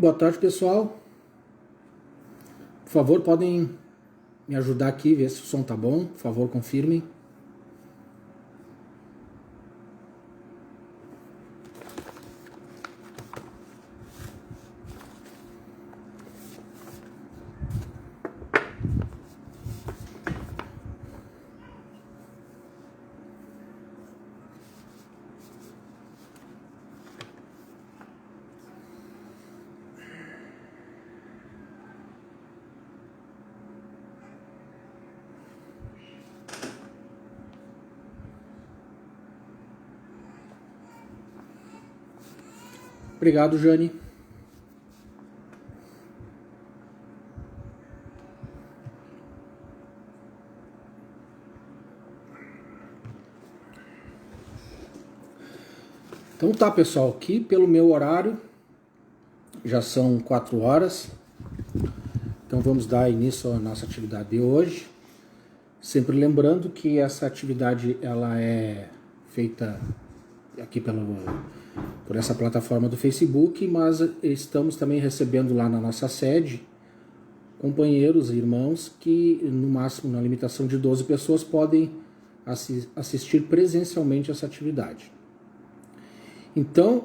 boa tarde, pessoal. Por favor, podem me ajudar aqui, ver se o som tá bom. Por favor, confirmem. Obrigado, Jane. Então tá, pessoal, aqui pelo meu horário já são 4 horas. Então vamos dar início à nossa atividade de hoje. Sempre lembrando que essa atividade ela é feita aqui por essa plataforma do Facebook, mas estamos também recebendo lá na nossa sede companheiros e irmãos que, no máximo, na limitação de 12 pessoas, podem assistir presencialmente essa atividade. Então,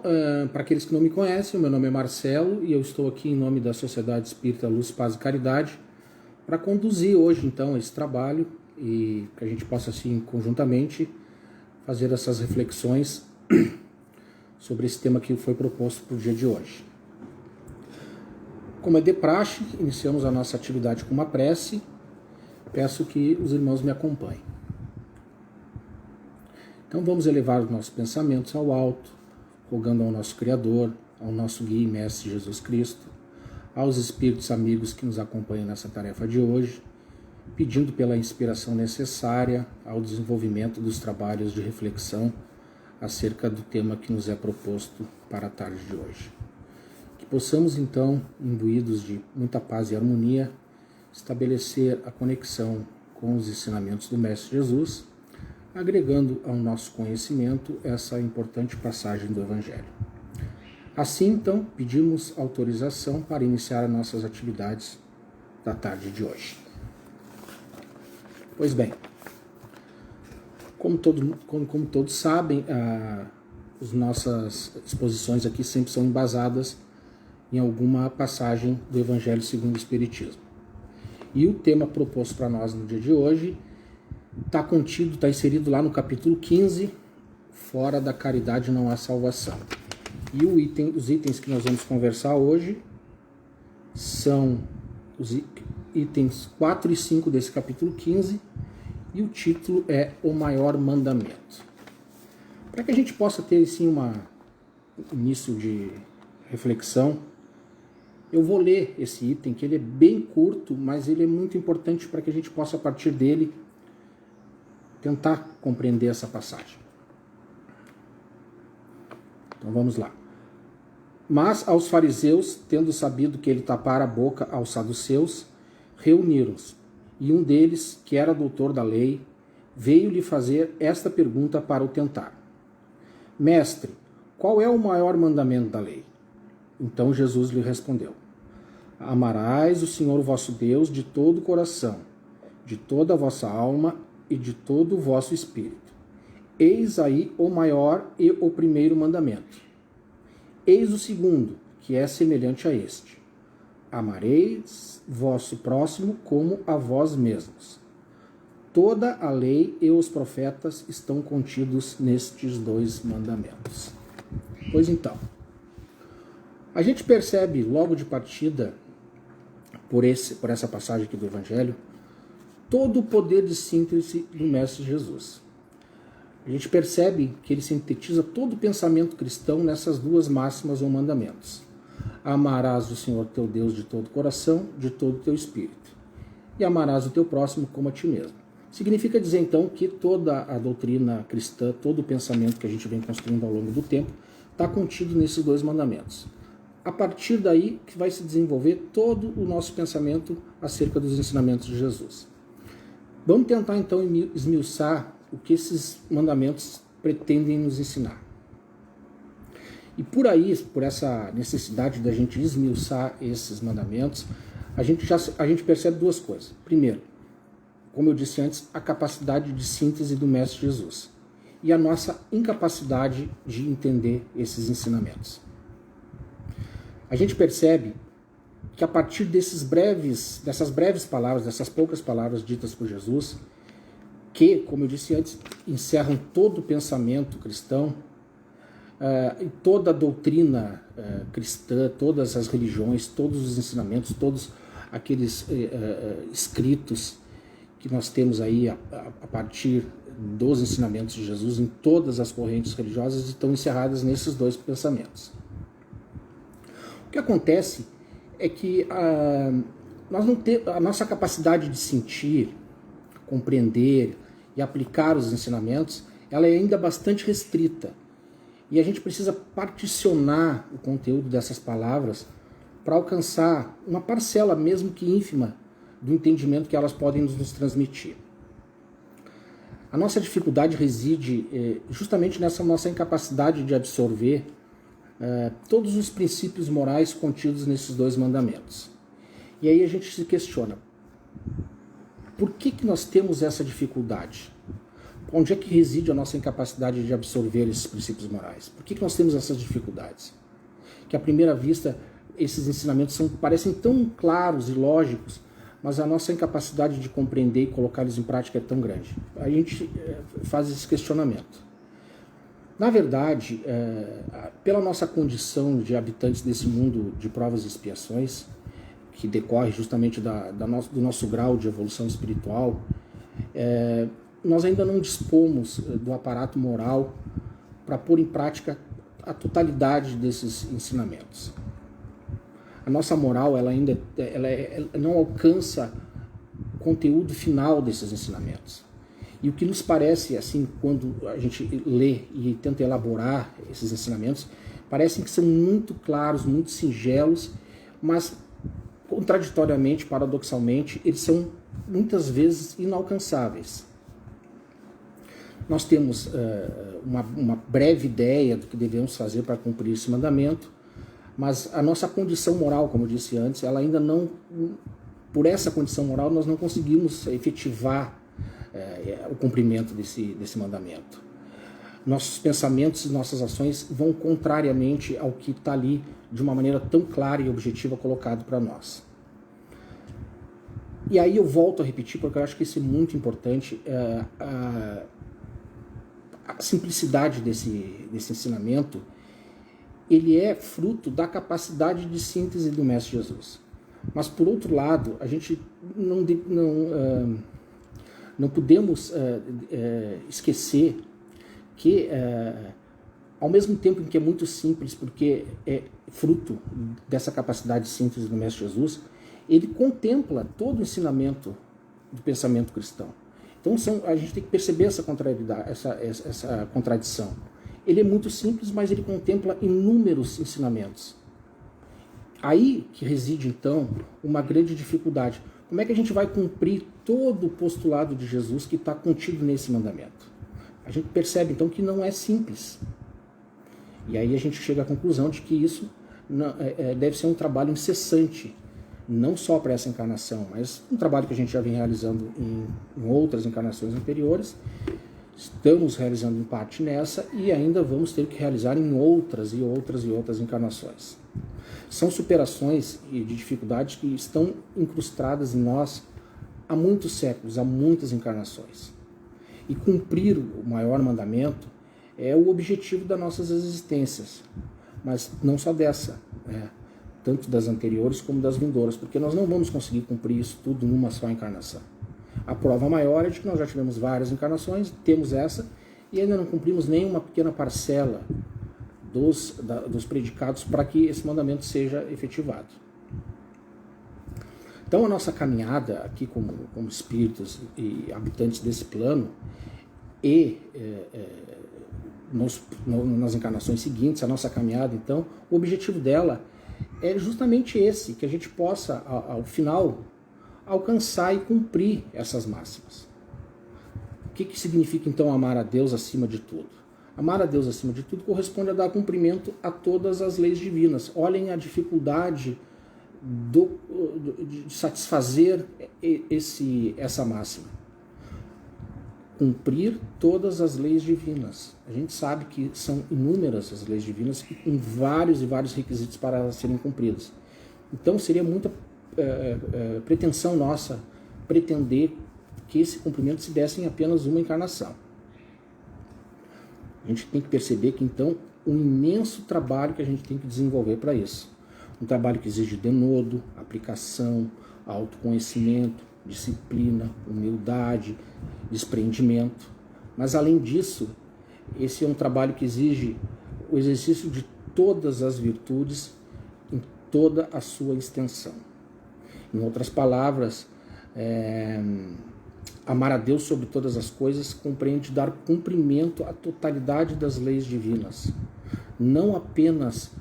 para aqueles que não me conhecem, o meu nome é Marcelo e eu estou aqui em nome da Sociedade Espírita Luz, Paz e Caridade para conduzir hoje, então, esse trabalho e que a gente possa, assim, conjuntamente fazer essas reflexões sobre esse tema que foi proposto para o dia de hoje. Como é de praxe, iniciamos a nossa atividade com uma prece. Peço que os irmãos me acompanhem. Então vamos elevar os nossos pensamentos ao alto, rogando ao nosso Criador, ao nosso Guia e Mestre Jesus Cristo, aos espíritos amigos que nos acompanham nessa tarefa de hoje, pedindo pela inspiração necessária ao desenvolvimento dos trabalhos de reflexão acerca do tema que nos é proposto para a tarde de hoje. Que possamos, então, imbuídos de muita paz e harmonia, estabelecer a conexão com os ensinamentos do Mestre Jesus, agregando ao nosso conhecimento essa importante passagem do Evangelho. Assim, então, pedimos autorização para iniciar as nossas atividades da tarde de hoje. Pois bem, como todos sabem, as nossas exposições aqui sempre são embasadas em alguma passagem do Evangelho segundo o Espiritismo. E o tema proposto para nós no dia de hoje está inserido lá no capítulo 15, Fora da Caridade Não Há Salvação. E os itens que nós vamos conversar hoje são os itens 4 e 5 desse capítulo 15, e o título é O Maior Mandamento. Para que a gente possa ter assim um início de reflexão, eu vou ler esse item, que ele é bem curto, mas ele é muito importante para que a gente possa, a partir dele, tentar compreender essa passagem. Então vamos lá. Mas aos fariseus, tendo sabido que ele tapara a boca aos saduceus, reuniram-se. E um deles, que era doutor da lei, veio-lhe fazer esta pergunta para o tentar. Mestre, qual é o maior mandamento da lei? Então Jesus lhe respondeu. Amarás o Senhor vosso Deus de todo o coração, de toda a vossa alma e de todo o vosso espírito. Eis aí o maior e o primeiro mandamento. Eis o segundo, que é semelhante a este. Amareis vosso próximo como a vós mesmos. Toda a lei e os profetas estão contidos nestes 2 mandamentos. Pois então, a gente percebe logo de partida, por essa passagem aqui do Evangelho, todo o poder de síntese do Mestre Jesus. A gente percebe que ele sintetiza todo o pensamento cristão nessas 2 máximas ou mandamentos. Amarás o Senhor teu Deus de todo o coração, de todo o teu espírito. E amarás o teu próximo como a ti mesmo. Significa dizer, então, que toda a doutrina cristã, todo o pensamento que a gente vem construindo ao longo do tempo, está contido nesses 2 mandamentos. A partir daí que vai se desenvolver todo o nosso pensamento acerca dos ensinamentos de Jesus. Vamos tentar, então, esmiuçar o que esses mandamentos pretendem nos ensinar. E por aí, por essa necessidade da gente esmiuçar esses mandamentos, a gente percebe duas coisas. Primeiro, como eu disse antes, a capacidade de síntese do Mestre Jesus e a nossa incapacidade de entender esses ensinamentos. A gente percebe que a partir dessas breves palavras, dessas poucas palavras ditas por Jesus, que, como eu disse antes, encerram todo o pensamento cristão, e toda a doutrina cristã, todas as religiões, todos os ensinamentos, todos aqueles escritos que nós temos aí a partir dos ensinamentos de Jesus em todas as correntes religiosas estão encerradas nesses dois pensamentos. O que acontece é que a nossa capacidade de sentir, compreender e aplicar os ensinamentos, ela é ainda bastante restrita. E a gente precisa particionar o conteúdo dessas palavras para alcançar uma parcela, mesmo que ínfima, do entendimento que elas podem nos transmitir. A nossa dificuldade reside justamente nessa nossa incapacidade de absorver todos os princípios morais contidos nesses dois mandamentos. E aí a gente se questiona, por que nós temos essa dificuldade? Onde é que reside a nossa incapacidade de absorver esses princípios morais? Por que nós temos essas dificuldades? Que à primeira vista esses ensinamentos parecem tão claros e lógicos, mas a nossa incapacidade de compreender e colocá-los em prática é tão grande. A gente faz esse questionamento. Na verdade, pela nossa condição de habitantes desse mundo de provas e expiações, que decorre justamente do nosso grau de evolução espiritual, nós ainda não dispomos do aparato moral para pôr em prática a totalidade desses ensinamentos. A nossa moral ela não alcança o conteúdo final desses ensinamentos. E o que nos parece, assim, quando a gente lê e tenta elaborar esses ensinamentos, parecem que são muito claros, muito singelos, mas contraditoriamente, paradoxalmente, eles são muitas vezes inalcançáveis. Nós temos uma breve ideia do que devemos fazer para cumprir esse mandamento, mas a nossa condição moral, como eu disse antes, ela ainda não, por essa condição moral, nós não conseguimos efetivar o cumprimento desse mandamento. Nossos pensamentos e nossas ações vão contrariamente ao que está ali de uma maneira tão clara e objetiva colocado para nós. E aí eu volto a repetir, porque eu acho que isso é muito importante, a simplicidade desse ensinamento, ele é fruto da capacidade de síntese do Mestre Jesus. Mas, por outro lado, a gente não podemos esquecer que, ao mesmo tempo em que é muito simples, porque é fruto dessa capacidade de síntese do Mestre Jesus, ele contempla todo o ensinamento do pensamento cristão. Então a gente tem que perceber essa contradição. Ele é muito simples, mas ele contempla inúmeros ensinamentos. Aí que reside, então, uma grande dificuldade. Como é que a gente vai cumprir todo o postulado de Jesus que está contido nesse mandamento? A gente percebe, então, que não é simples. E aí a gente chega à conclusão de que isso deve ser um trabalho incessante, não só para essa encarnação, mas um trabalho que a gente já vem realizando em outras encarnações anteriores, estamos realizando em parte nessa e ainda vamos ter que realizar em outras e outras e outras encarnações. São superações de dificuldades que estão incrustadas em nós há muitos séculos, há muitas encarnações. E cumprir o maior mandamento é o objetivo das nossas existências, mas não só dessa, tanto das anteriores como das vindouras, porque nós não vamos conseguir cumprir isso tudo numa só encarnação. A prova maior é de que nós já tivemos várias encarnações, temos essa, e ainda não cumprimos nem uma pequena parcela dos predicados para que esse mandamento seja efetivado. Então a nossa caminhada aqui como espíritos e habitantes desse plano e nas encarnações seguintes, a nossa caminhada, então, o objetivo dela é justamente esse, que a gente possa, ao final, alcançar e cumprir essas máximas. O que significa, então, amar a Deus acima de tudo? Amar a Deus acima de tudo corresponde a dar cumprimento a todas as leis divinas. Olhem a dificuldade de satisfazer essa máxima. Cumprir todas as leis divinas. A gente sabe que são inúmeras as leis divinas e com vários e vários requisitos para serem cumpridas. Então seria muita pretensão nossa pretender que esse cumprimento se desse em apenas uma encarnação. A gente tem que perceber que, então, um imenso trabalho que a gente tem que desenvolver para isso. Um trabalho que exige denodo, aplicação, autoconhecimento, disciplina, humildade, desprendimento. Mas, além disso, esse é um trabalho que exige o exercício de todas as virtudes em toda a sua extensão. Em outras palavras, amar a Deus sobre todas as coisas compreende dar cumprimento à totalidade das leis divinas. Não apenas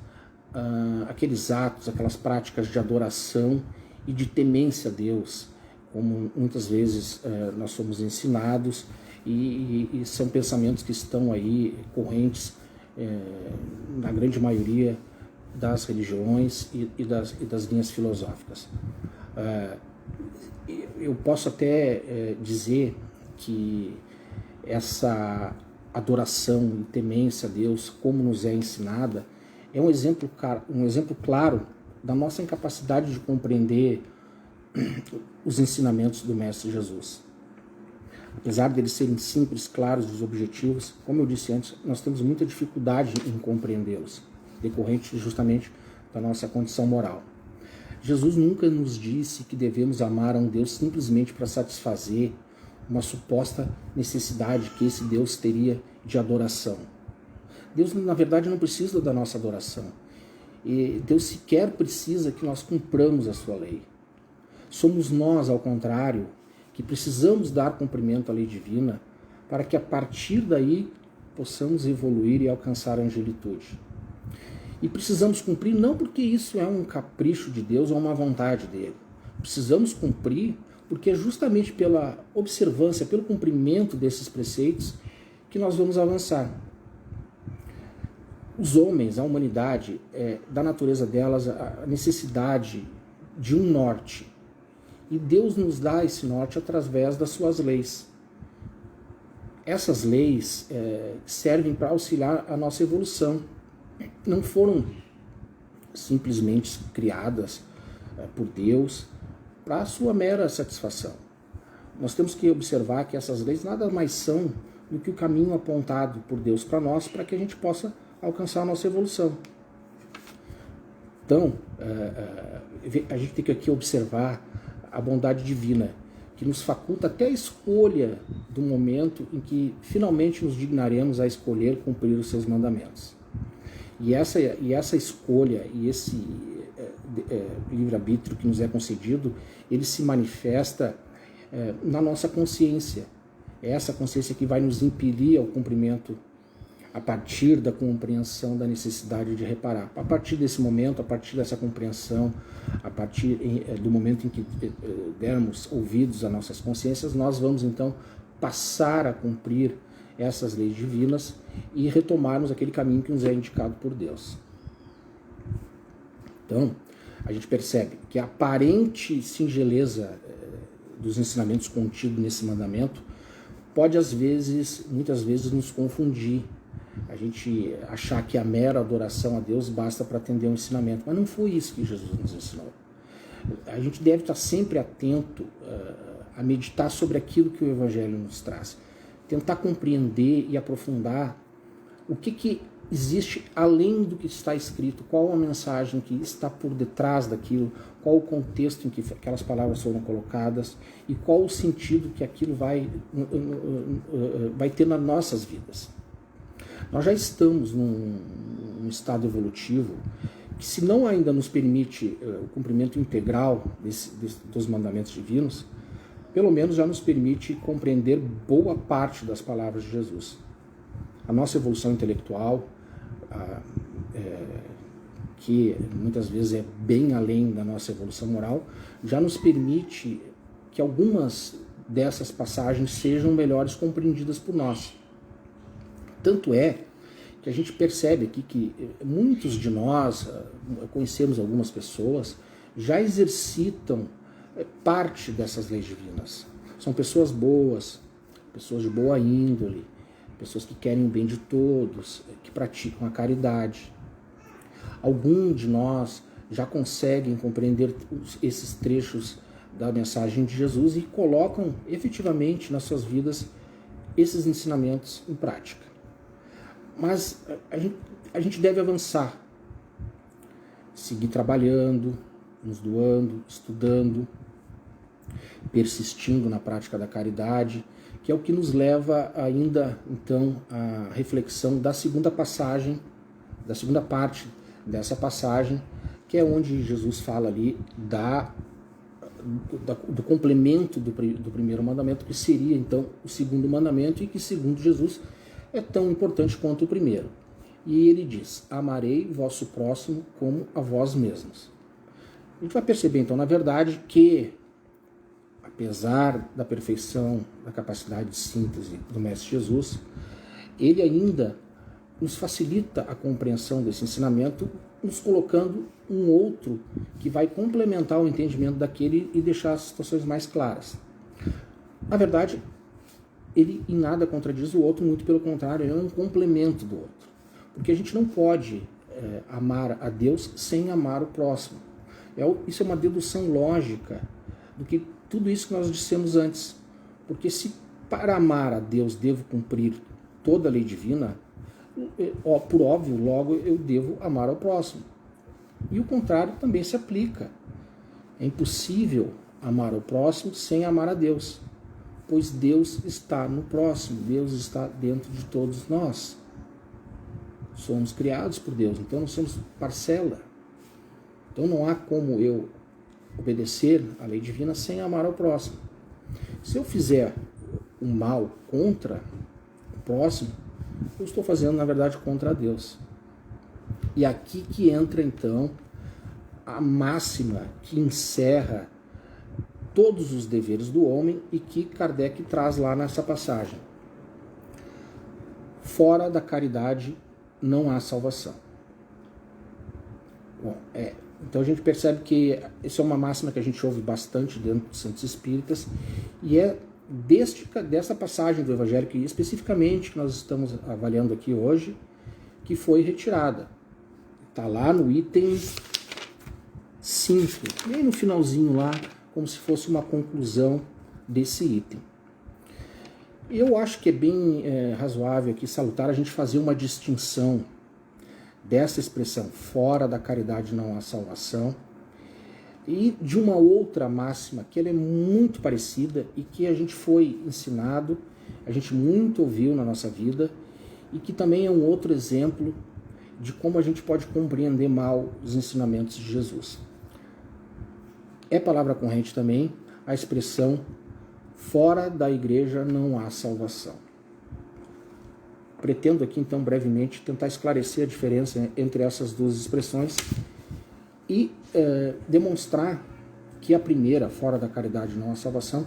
aqueles atos, aquelas práticas de adoração e de temência a Deus, como muitas vezes nós somos ensinados, e são pensamentos que estão aí correntes na grande maioria das religiões e das linhas filosóficas. Eu posso até dizer que essa adoração e temência a Deus, como nos é ensinada, é um exemplo claro da nossa incapacidade de compreender os ensinamentos do Mestre Jesus. Apesar de eles serem simples, claros e objetivos, como eu disse antes, nós temos muita dificuldade em compreendê-los, decorrente justamente da nossa condição moral. Jesus nunca nos disse que devemos amar a um Deus simplesmente para satisfazer uma suposta necessidade que esse Deus teria de adoração. Deus, na verdade, não precisa da nossa adoração. E Deus sequer precisa que nós cumpramos a sua lei. Somos nós, ao contrário, que precisamos dar cumprimento à lei divina para que a partir daí possamos evoluir e alcançar a angelitude. E precisamos cumprir não porque isso é um capricho de Deus ou uma vontade dele. Precisamos cumprir porque é justamente pela observância, pelo cumprimento desses preceitos que nós vamos avançar. Os homens, a humanidade, da natureza delas, a necessidade de um norte. E Deus nos dá esse norte através das suas leis. Essas leis servem para auxiliar a nossa evolução. Não foram simplesmente criadas por Deus para a sua mera satisfação. Nós temos que observar que essas leis nada mais são do que o caminho apontado por Deus para nós, para que a gente possa alcançar a nossa evolução. Então, a gente tem que aqui observar a bondade divina, que nos faculta até a escolha do momento em que finalmente nos dignaremos a escolher cumprir os seus mandamentos. E essa escolha e esse livre-arbítrio que nos é concedido, ele se manifesta na nossa consciência. É essa consciência que vai nos impelir ao cumprimento a partir da compreensão da necessidade de reparar. A partir desse momento, a partir dessa compreensão, a partir do momento em que dermos ouvidos às nossas consciências, nós vamos então passar a cumprir essas leis divinas e retomarmos aquele caminho que nos é indicado por Deus. Então, a gente percebe que a aparente singeleza dos ensinamentos contidos nesse mandamento pode, muitas vezes, nos confundir. A gente achar que a mera adoração a Deus basta para atender um ensinamento. Mas não foi isso que Jesus nos ensinou. A gente deve estar sempre atento a meditar sobre aquilo que o Evangelho nos traz. Tentar compreender e aprofundar o que existe além do que está escrito, qual a mensagem que está por detrás daquilo, qual o contexto em que aquelas palavras foram colocadas e qual o sentido que aquilo vai ter nas nossas vidas. Nós já estamos num estado evolutivo que, se não ainda nos permite o cumprimento integral dos mandamentos divinos, pelo menos já nos permite compreender boa parte das palavras de Jesus. A nossa evolução intelectual, que muitas vezes é bem além da nossa evolução moral, já nos permite que algumas dessas passagens sejam melhores compreendidas por nós. Tanto é que a gente percebe aqui que muitos de nós, conhecemos algumas pessoas, já exercitam parte dessas leis divinas. São pessoas boas, pessoas de boa índole, pessoas que querem o bem de todos, que praticam a caridade. Alguns de nós já conseguem compreender esses trechos da mensagem de Jesus e colocam efetivamente nas suas vidas esses ensinamentos em prática. Mas a gente deve avançar, seguir trabalhando, nos doando, estudando, persistindo na prática da caridade, que é o que nos leva ainda, então, à reflexão da segunda passagem, da segunda parte dessa passagem, que é onde Jesus fala ali do complemento do primeiro mandamento, que seria, então, o segundo mandamento, e que, segundo Jesus, é tão importante quanto o primeiro. E ele diz: amarei vosso próximo como a vós mesmos. A gente vai perceber, então, na verdade, que, apesar da perfeição, da capacidade de síntese do Mestre Jesus, ele ainda nos facilita a compreensão desse ensinamento, nos colocando um outro que vai complementar o entendimento daquele e deixar as situações mais claras. Na verdade, ele em nada contradiz o outro, muito pelo contrário, ele é um complemento do outro. Porque a gente não pode amar a Deus sem amar o próximo. Isso é uma dedução lógica do que tudo isso que nós dissemos antes. Porque se para amar a Deus devo cumprir toda a lei divina, por óbvio, logo eu devo amar ao próximo. E o contrário também se aplica. É impossível amar ao próximo sem amar a Deus, pois Deus está no próximo, Deus está dentro de todos nós. Somos criados por Deus, então nós somos parcela. Então não há como eu obedecer à lei divina sem amar ao próximo. Se eu fizer um mal contra o próximo, eu estou fazendo, na verdade, contra Deus. E aqui que entra, então, a máxima que encerra todos os deveres do homem e que Kardec traz lá nessa passagem. Fora da caridade não há salvação. Bom, então a gente percebe que essa é uma máxima que a gente ouve bastante dentro dos Santos Espíritas, e é dessa passagem do Evangelho, que especificamente que nós estamos avaliando aqui hoje, que foi retirada. Está lá no item 5, bem no finalzinho lá, como se fosse uma conclusão desse item. Eu acho que é bem razoável aqui, salutar, a gente fazer uma distinção dessa expressão, fora da caridade não há salvação, e de uma outra máxima, que ela é muito parecida e que a gente foi ensinado, a gente muito ouviu na nossa vida, e que também é um outro exemplo de como a gente pode compreender mal os ensinamentos de Jesus. É palavra corrente também a expressão fora da igreja não há salvação. Pretendo aqui, então, brevemente, tentar esclarecer a diferença entre essas duas expressões e demonstrar que a primeira, fora da caridade não há salvação,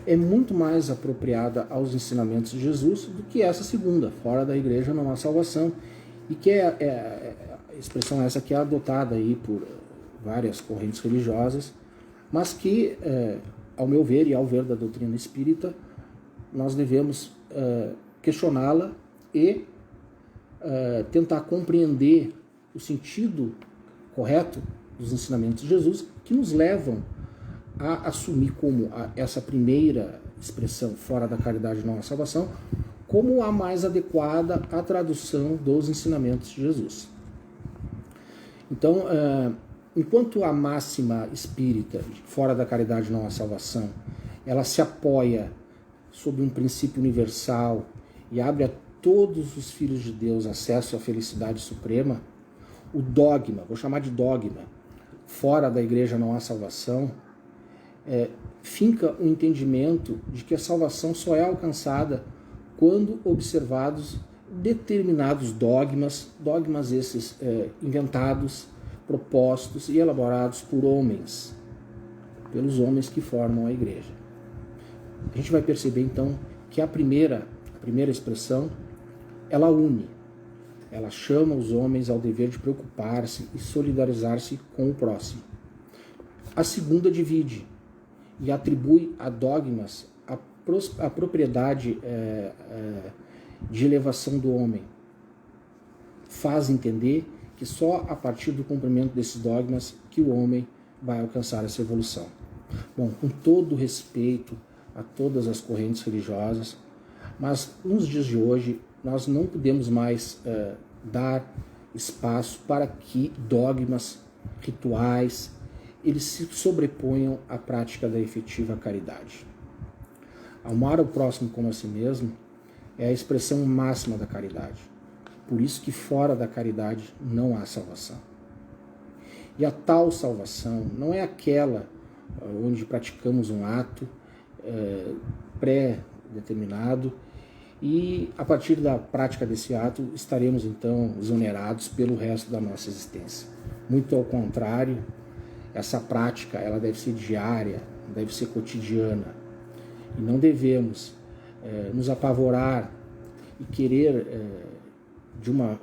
é muito mais apropriada aos ensinamentos de Jesus do que essa segunda, fora da igreja não há salvação, e que é a expressão essa que é adotada aí por várias correntes religiosas, mas que, ao meu ver e ao ver da doutrina espírita, nós devemos questioná-la e tentar compreender o sentido correto dos ensinamentos de Jesus, que nos levam a assumir como essa primeira expressão, fora da caridade não há salvação, como a mais adequada à tradução dos ensinamentos de Jesus. Então, enquanto a máxima espírita, fora da caridade não há salvação, ela se apoia sobre um princípio universal e abre a todos os filhos de Deus acesso à felicidade suprema, o dogma, vou chamar de dogma, fora da igreja não há salvação, finca o entendimento de que a salvação só é alcançada quando observados determinados dogmas esses inventados, propostos e elaborados por homens, pelos homens que formam a igreja. A gente vai perceber então que a primeira expressão ela une, ela chama os homens ao dever de preocupar-se e solidarizar-se com o próximo. A segunda divide e atribui a dogmas a propriedade de elevação do homem. Faz entender que só a partir do cumprimento desses dogmas que o homem vai alcançar essa evolução. Bom, com todo respeito a todas as correntes religiosas, mas nos dias de hoje nós não podemos mais dar espaço para que dogmas, rituais, eles se sobreponham à prática da efetiva caridade. Amar o próximo como a si mesmo é a expressão máxima da caridade. Por isso que fora da caridade não há salvação. E a tal salvação não é aquela onde praticamos um ato pré-determinado e a partir da prática desse ato estaremos então exonerados pelo resto da nossa existência. Muito ao contrário, essa prática ela deve ser diária, deve ser cotidiana e não devemos nos apavorar e querer de uma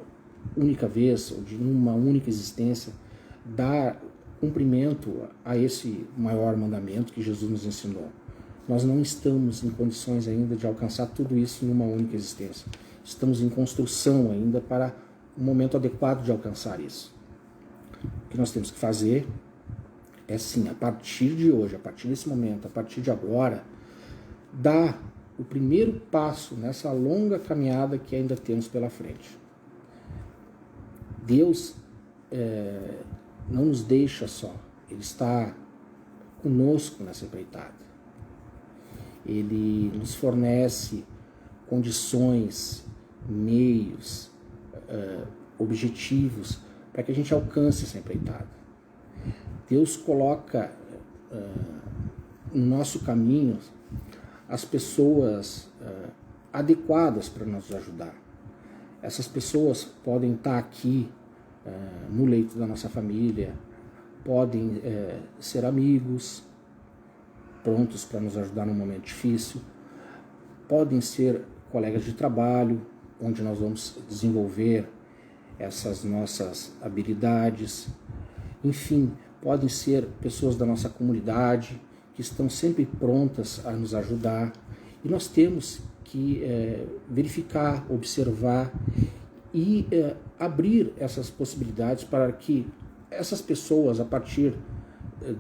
única vez ou de uma única existência dar cumprimento a esse maior mandamento que Jesus nos ensinou. Nós não estamos em condições ainda de alcançar tudo isso numa única existência. Estamos em construção ainda para um momento adequado de alcançar isso. O que nós temos que fazer é sim, a partir de hoje, a partir desse momento, a partir de agora, dar o primeiro passo nessa longa caminhada que ainda temos pela frente. Deus não nos deixa só, Ele está conosco nessa empreitada. Ele nos fornece condições, meios, objetivos para que a gente alcance essa empreitada. Deus coloca no nosso caminho as pessoas adequadas para nos ajudar. Essas pessoas podem estar aqui no leito da nossa família, podem ser amigos, prontos para nos ajudar num momento difícil, podem ser colegas de trabalho, onde nós vamos desenvolver essas nossas habilidades, enfim, podem ser pessoas da nossa comunidade que estão sempre prontas a nos ajudar e nós temos que verificar, observar e abrir essas possibilidades para que essas pessoas, a partir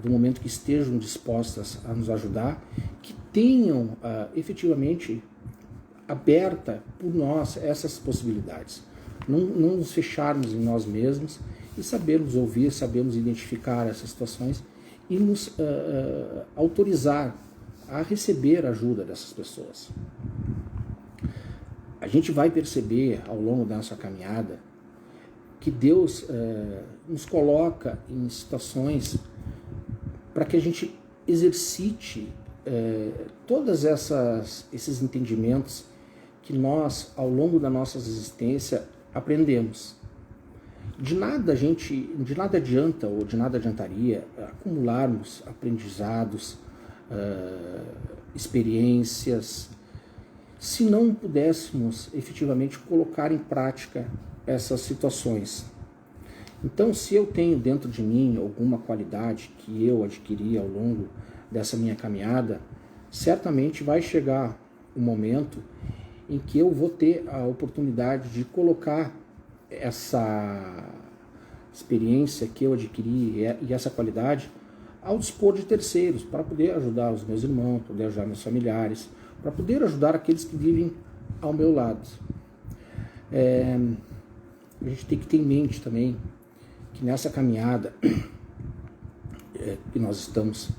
do momento que estejam dispostas a nos ajudar, que tenham efetivamente aberta por nós essas possibilidades. Não nos fecharmos em nós mesmos e sabermos ouvir, sabermos identificar essas situações e nos autorizar a receber a ajuda dessas pessoas. A gente vai perceber ao longo da nossa caminhada que Deus nos coloca em situações para que a gente exercite todos esses entendimentos que nós, ao longo da nossa existência, aprendemos. De nada adianta ou de nada adiantaria acumularmos aprendizados, experiências, se não pudéssemos efetivamente colocar em prática essas situações. Então, se eu tenho dentro de mim alguma qualidade que eu adquiri ao longo dessa minha caminhada, certamente vai chegar um momento em que eu vou ter a oportunidade de colocar essa experiência que eu adquiri e essa qualidade ao dispor de terceiros, para poder ajudar os meus irmãos, poder ajudar meus familiares, para poder ajudar aqueles que vivem ao meu lado. A gente tem que ter em mente também que nessa caminhada que nós estamos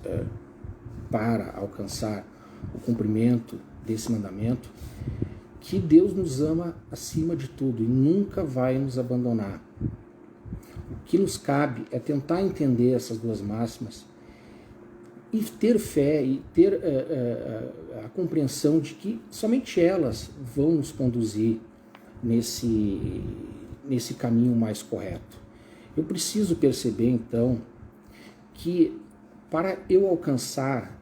para alcançar o cumprimento desse mandamento, que Deus nos ama acima de tudo e nunca vai nos abandonar. O que nos cabe é tentar entender essas duas máximas e ter fé e ter a compreensão de que somente elas vão nos conduzir nesse caminho mais correto. Eu preciso perceber, então, que para eu alcançar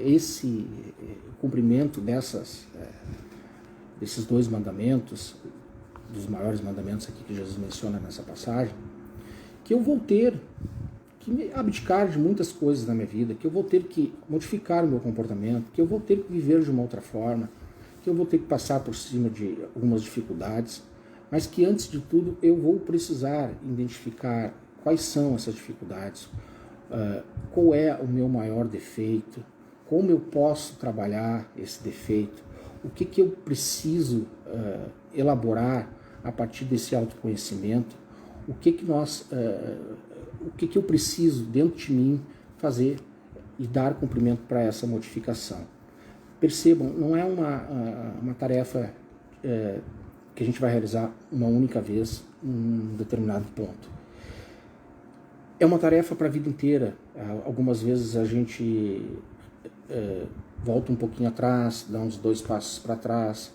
esse cumprimento desses dois mandamentos, dos maiores mandamentos aqui que Jesus menciona nessa passagem, que eu vou ter que me abdicar de muitas coisas na minha vida, que eu vou ter que modificar o meu comportamento, que eu vou ter que viver de uma outra forma, que eu vou ter que passar por cima de algumas dificuldades, mas que antes de tudo eu vou precisar identificar quais são essas dificuldades, qual é o meu maior defeito, como eu posso trabalhar esse defeito, o que eu preciso elaborar a partir desse autoconhecimento, o que eu preciso dentro de mim fazer e dar cumprimento para essa modificação. Percebam, não é uma tarefa que a gente vai realizar uma única vez em um determinado ponto. É uma tarefa para a vida inteira. Algumas vezes a gente volta um pouquinho atrás, dá uns 2 passos para trás,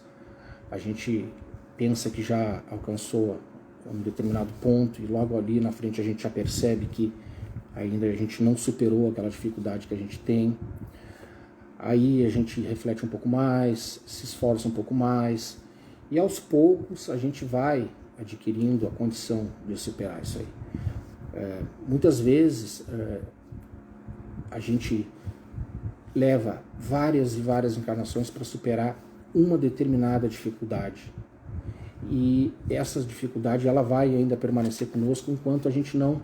a gente pensa que já alcançou um determinado ponto e logo ali na frente a gente já percebe que ainda a gente não superou aquela dificuldade que a gente tem. Aí a gente reflete um pouco mais, se esforça um pouco mais e aos poucos a gente vai adquirindo a condição de superar isso aí. Muitas vezes a gente leva várias e várias encarnações para superar uma determinada dificuldade. E essa dificuldade ela vai ainda permanecer conosco enquanto a gente não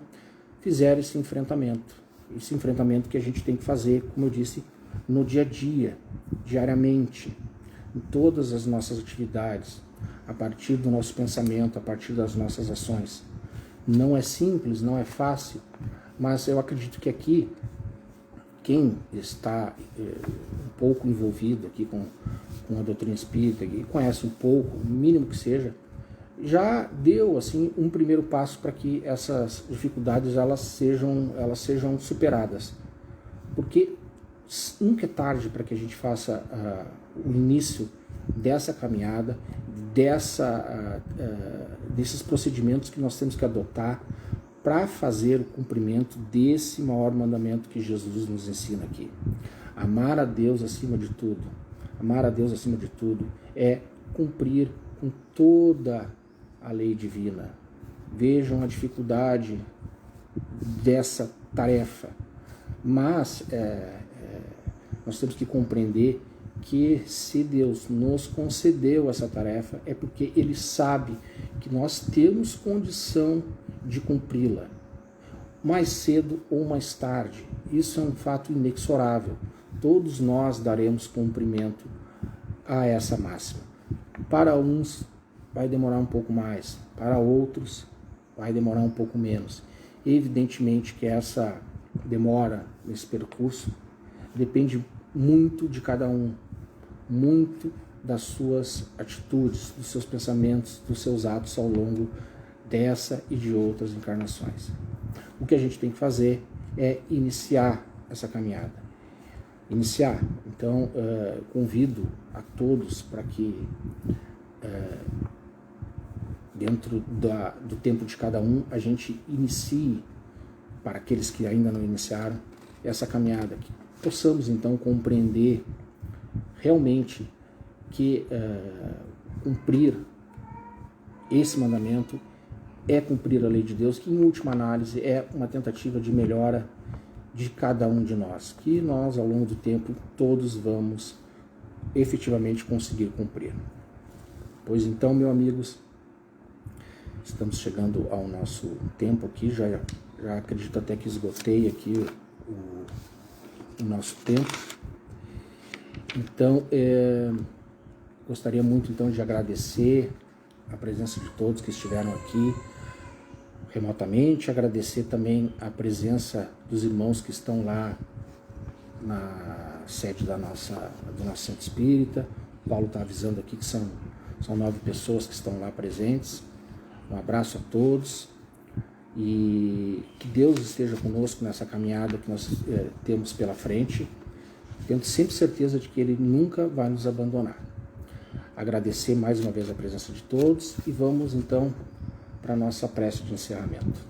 fizer esse enfrentamento. Esse enfrentamento que a gente tem que fazer, como eu disse, no dia a dia, diariamente, em todas as nossas atividades, a partir do nosso pensamento, a partir das nossas ações. Não é simples, não é fácil, mas eu acredito que aqui, quem está um pouco envolvido aqui com a doutrina espírita, e conhece um pouco, o mínimo que seja, já deu assim um primeiro passo para que essas dificuldades elas sejam superadas. Porque nunca é tarde para que a gente faça o início dessa caminhada, desses procedimentos que nós temos que adotar para fazer o cumprimento desse maior mandamento que Jesus nos ensina aqui. Amar a Deus acima de tudo. Amar a Deus acima de tudo é cumprir com toda a lei divina. Vejam a dificuldade dessa tarefa. Mas nós temos que compreender que se Deus nos concedeu essa tarefa é porque Ele sabe que nós temos condição de cumpri-la, mais cedo ou mais tarde. Isso é um fato inexorável. Todos nós daremos cumprimento a essa máxima. Para uns vai demorar um pouco mais, para outros vai demorar um pouco menos. Evidentemente que essa demora nesse percurso depende muito de cada um, muito das suas atitudes, dos seus pensamentos, dos seus atos ao longo dessa e de outras encarnações. O que a gente tem que fazer é iniciar essa caminhada. Então, convido a todos para que, dentro do tempo de cada um, a gente inicie, para aqueles que ainda não iniciaram, essa caminhada, que possamos então compreender realmente que cumprir esse mandamento é cumprir a lei de Deus, que em última análise é uma tentativa de melhora de cada um de nós, que nós ao longo do tempo todos vamos efetivamente conseguir cumprir. Pois então, meus amigos, estamos chegando ao nosso tempo aqui, já acredito até que esgotei aqui o nosso tempo. Então, gostaria muito então de agradecer a presença de todos que estiveram aqui remotamente, agradecer também a presença dos irmãos que estão lá na sede do nosso centro espírita. O Paulo está avisando aqui que são 9 pessoas que estão lá presentes. Um abraço a todos e que Deus esteja conosco nessa caminhada que nós temos pela frente, tendo sempre certeza de que Ele nunca vai nos abandonar. Agradecer mais uma vez a presença de todos e vamos então para a nossa prece de encerramento.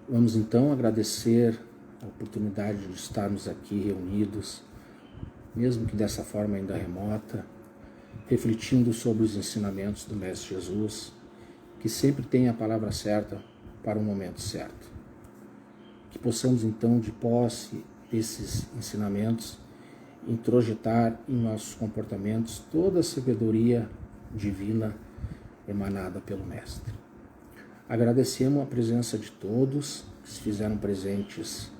Vamos então agradecer a oportunidade de estarmos aqui reunidos mesmo que dessa forma ainda remota, refletindo sobre os ensinamentos do Mestre Jesus, que sempre tem a palavra certa para o momento certo. Que possamos então, de posse desses ensinamentos, introjetar em nossos comportamentos toda a sabedoria divina emanada pelo Mestre. Agradecemos a presença de todos que se fizeram presentes.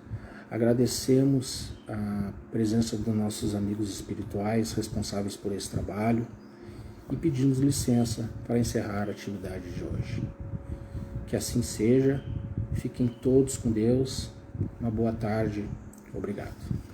Agradecemos a presença dos nossos amigos espirituais responsáveis por esse trabalho e pedimos licença para encerrar a atividade de hoje. Que assim seja. Fiquem todos com Deus. Uma boa tarde. Obrigado.